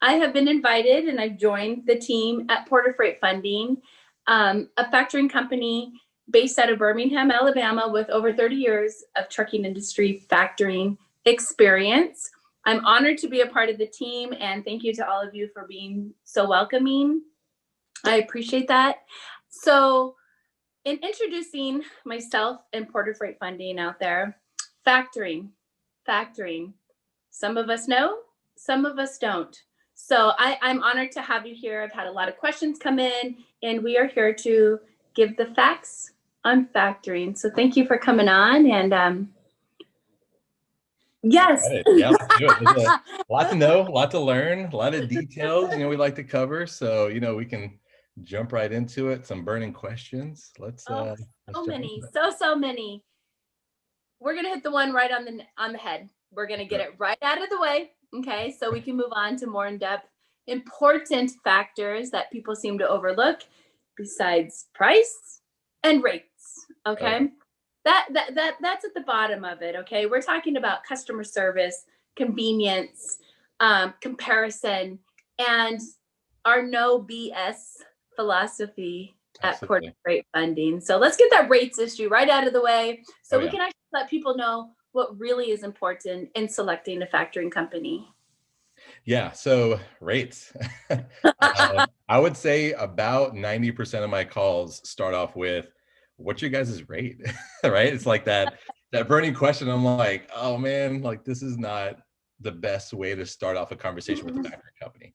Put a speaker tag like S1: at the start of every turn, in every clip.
S1: I have been invited and I've joined the team at Porter Freight Funding, a factoring company based out of Birmingham, Alabama, with over 30 years of trucking industry factoring experience. I'm honored to be a part of the team, and thank you to all of you for being so welcoming. I appreciate that. So, in introducing myself and Porter Freight Funding out there, factoring. Some of us know, some of us don't. So I'm honored to have you here. I've had a lot of questions come in, and we are here to give the facts on factoring. So thank you for coming on. And yes.
S2: Yeah, let's do it. There's a lot to know, a lot to learn, a lot of details, we like to cover. So, we can jump right into it. Some burning questions. Let's
S1: so many. We're going to hit the one right on the head. We're going to get it right out of the way. Okay, so we can move on to more in-depth, important factors that people seem to overlook besides price and rates. Okay, that's at the bottom of it. Okay, we're talking about customer service, convenience, comparison, and our no BS philosophy at Porter Freight Funding. So let's get that rates issue right out of the way, so we can actually let people know what really is important in selecting a factoring company.
S2: Yeah, so rates. I would say about 90% of my calls start off with, what's your guys' rate? Right? It's like that burning question. I'm like, oh man, like this is not the best way to start off a conversation with a factoring company.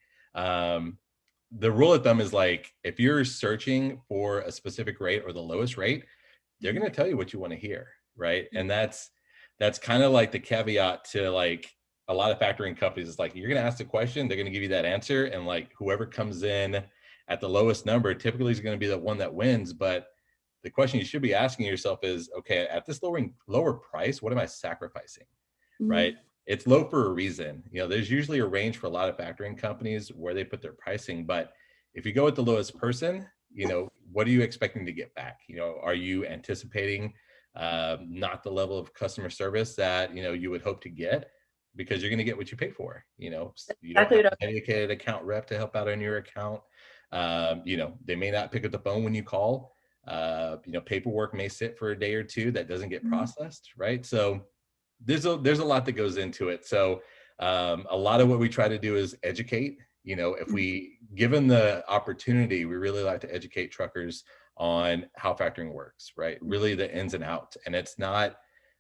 S2: The rule of thumb is like, if you're searching for a specific rate or the lowest rate, they're going to tell you what you want to hear, right? And that's kind of like the caveat to like a lot of factoring companies. It's like, you're going to ask the question, they're going to give you that answer. And like whoever comes in at the lowest number typically is going to be the one that wins. But the question you should be asking yourself is, okay, at this lower price, what am I sacrificing? Right? It's low for a reason. There's usually a range for a lot of factoring companies where they put their pricing. But if you go with the lowest person, what are you expecting to get back? Are you anticipating not the level of customer service that you would hope to get, because you're going to get what you pay for? You don't have a dedicated account rep to help out on your account. They may not pick up the phone when you call. Paperwork may sit for a day or two that doesn't get processed, right? So there's a lot that goes into it. So a lot of what we try to do is educate. If we given the opportunity, we really like to educate truckers on how factoring works, right? Really the ins and outs. And it's not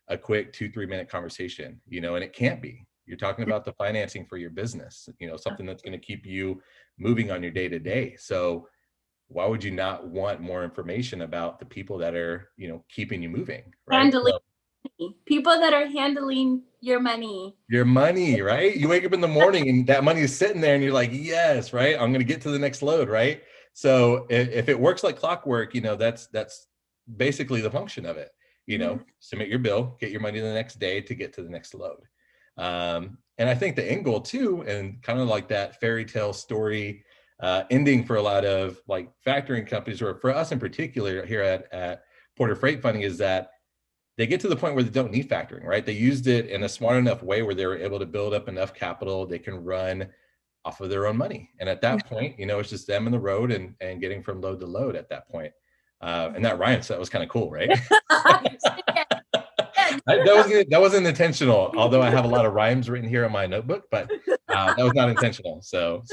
S2: a quick 2-3 minute conversation, and it can't be. You're talking about the financing for your business, something that's going to keep you moving on your day to day. So why would you not want more information about the people that are, keeping you moving, right?
S1: People that are handling your money,
S2: right? You wake up in the morning and that money is sitting there and you're like, yes, right? I'm going to get to the next load, right? So if it works like clockwork, that's basically the function of it. Submit your bill, get your money the next day to get to the next load. And I think the end goal too, and kind of like that fairy tale story ending for a lot of like factoring companies, or for us in particular here at Porter Freight Funding, is that they get to the point where they don't need factoring, right? They used it in a smart enough way where they were able to build up enough capital they can run off of their own money. And at that point, it's just them in the road and getting from load to load at that point. And that rhymes, so that was kind of cool, right? That wasn't intentional, although I have a lot of rhymes written here in my notebook, but that was not intentional. So